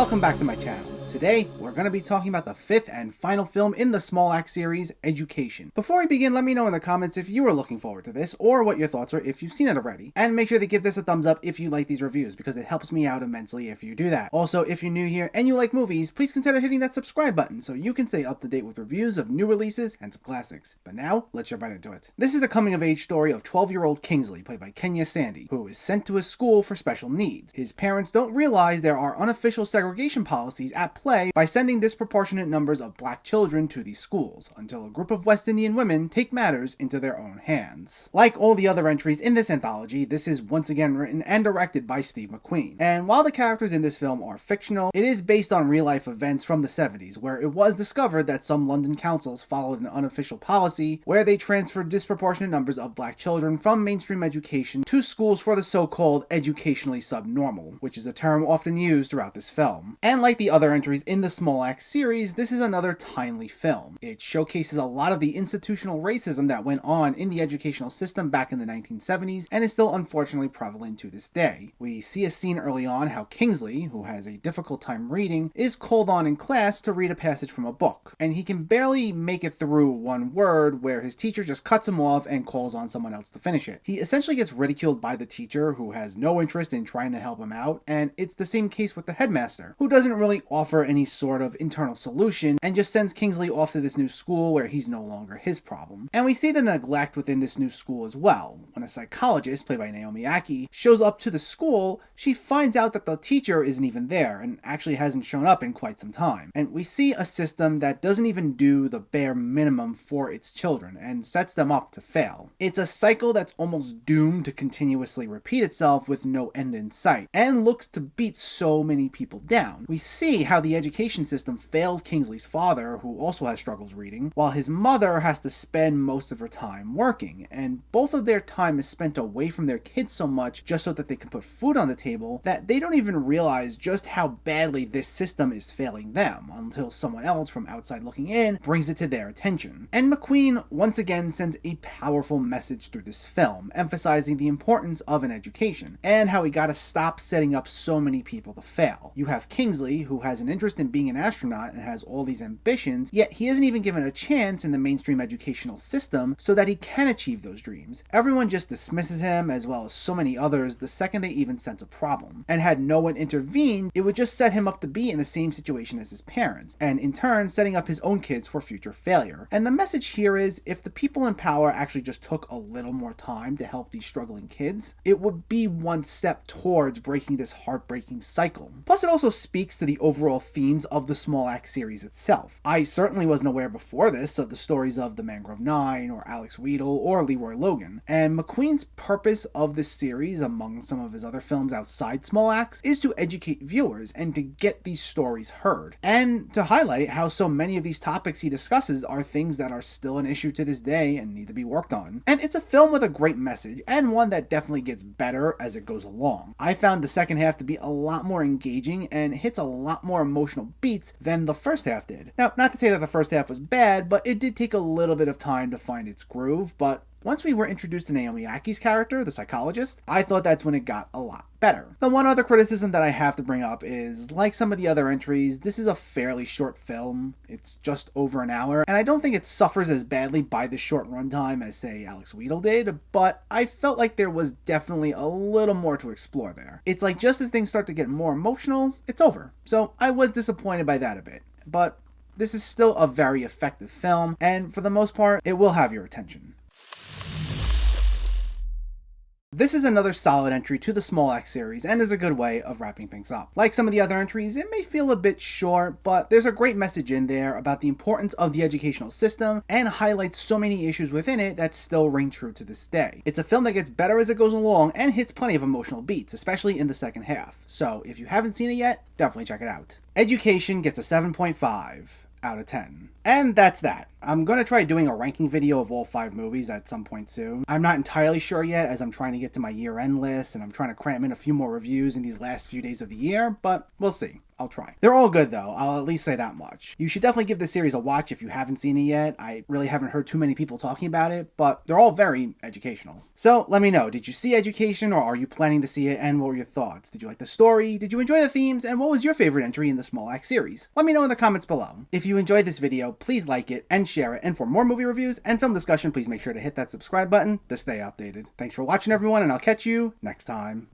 welcome back to my channel. Today, we're going to be talking about the fifth and final film in the Small Axe series, Education. Before we begin, let me know in the comments if you are looking forward to this, or what your thoughts are if you've seen it already. And make sure to give this a thumbs up if you like these reviews, because it helps me out immensely if you do that. Also, if you're new here and you like movies, please consider hitting that subscribe button so you can stay up to date with reviews of new releases and some classics. But now, let's jump right into it. This is the coming-of-age story of 12-year-old Kingsley, played by Kenyah Sandy, who is sent to a school for special needs. His parents don't realize there are unofficial segregation policies at play by sending disproportionate numbers of black children to these schools, until a group of West Indian women take matters into their own hands. Like all the other entries in this anthology, this is once again written and directed by Steve McQueen. And while the characters in this film are fictional, it is based on real-life events from the 70s, where it was discovered that some London councils followed an unofficial policy where they transferred disproportionate numbers of black children from mainstream education to schools for the so-called educationally subnormal, which is a term often used throughout this film. And like the other entries in the Small Axe series, this is another timely film. It showcases a lot of the institutional racism that went on in the educational system back in the 1970s and is still unfortunately prevalent to this day. We see a scene early on how Kingsley, who has a difficult time reading, is called on in class to read a passage from a book, and he can barely make it through one word, where his teacher just cuts him off and calls on someone else to finish it. He essentially gets ridiculed by the teacher, who has no interest in trying to help him out, and it's the same case with the headmaster, who doesn't really offer any sort of internal solution and just sends Kingsley off to this new school where he's no longer his problem. And we see the neglect within this new school as well. When a psychologist, played by Naomi Ackie, shows up to the school, she finds out that the teacher isn't even there and actually hasn't shown up in quite some time. And we see a system that doesn't even do the bare minimum for its children and sets them up to fail. It's a cycle that's almost doomed to continuously repeat itself with no end in sight, and looks to beat so many people down. We see how the education system failed Kingsley's father, who also has struggles reading, while his mother has to spend most of her time working, and both of their time is spent away from their kids so much just so that they can put food on the table that they don't even realize just how badly this system is failing them until someone else from outside looking in brings it to their attention. And McQueen once again sends a powerful message through this film, emphasizing the importance of an education and how we gotta stop setting up so many people to fail. You have Kingsley, who has an interest in being an astronaut and has all these ambitions, yet he isn't even given a chance in the mainstream educational system so that he can achieve those dreams. Everyone just dismisses him, as well as so many others, the second they even sense a problem. And had no one intervened, it would just set him up to be in the same situation as his parents, and in turn setting up his own kids for future failure. And the message here is, if the people in power actually just took a little more time to help these struggling kids, it would be one step towards breaking this heartbreaking cycle. Plus, it also speaks to the overall themes of the Small Axe series itself. I certainly wasn't aware before this of the stories of the Mangrove Nine, or Alex Wheatle, or Leroy Logan, and McQueen's purpose of this series, among some of his other films outside Small Axe, is to educate viewers and to get these stories heard, and to highlight how so many of these topics he discusses are things that are still an issue to this day and need to be worked on. And it's a film with a great message, and one that definitely gets better as it goes along. I found the second half to be a lot more engaging and hits a lot more emotional beats than the first half did. Now, not to say that the first half was bad, but it did take a little bit of time to find its groove, but once we were introduced to Naomi Ackie's character, the psychologist, I thought that's when it got a lot better. The one other criticism that I have to bring up is, like some of the other entries, this is a fairly short film. It's just over an hour, and I don't think it suffers as badly by the short runtime as, say, Alex Wheatle did, but I felt like there was definitely a little more to explore there. It's like just as things start to get more emotional, it's over. So I was disappointed by that a bit, but this is still a very effective film, and for the most part, it will have your attention. This is another solid entry to the Small Axe series and is a good way of wrapping things up. Like some of the other entries, it may feel a bit short, but there's a great message in there about the importance of the educational system and highlights so many issues within it that still ring true to this day. It's a film that gets better as it goes along and hits plenty of emotional beats, especially in the second half. So if you haven't seen it yet, definitely check it out. Education gets a 7.5 out of 10. And that's that. I'm going to try doing a ranking video of all 5 movies at some point soon. I'm not entirely sure yet, as I'm trying to get to my year-end list and I'm trying to cram in a few more reviews in these last few days of the year, but we'll see. I'll try. They're all good though, I'll at least say that much. You should definitely give this series a watch if you haven't seen it yet. I really haven't heard too many people talking about it, but they're all very educational. So let me know, did you see Education or are you planning to see it, and what were your thoughts? Did you like the story? Did you enjoy the themes? And what was your favorite entry in the Small Axe series? Let me know in the comments below. If you enjoyed this video, please like it and share it, and for more movie reviews and film discussion, please make sure to hit that subscribe button to stay updated. Thanks for watching everyone, and I'll catch you next time.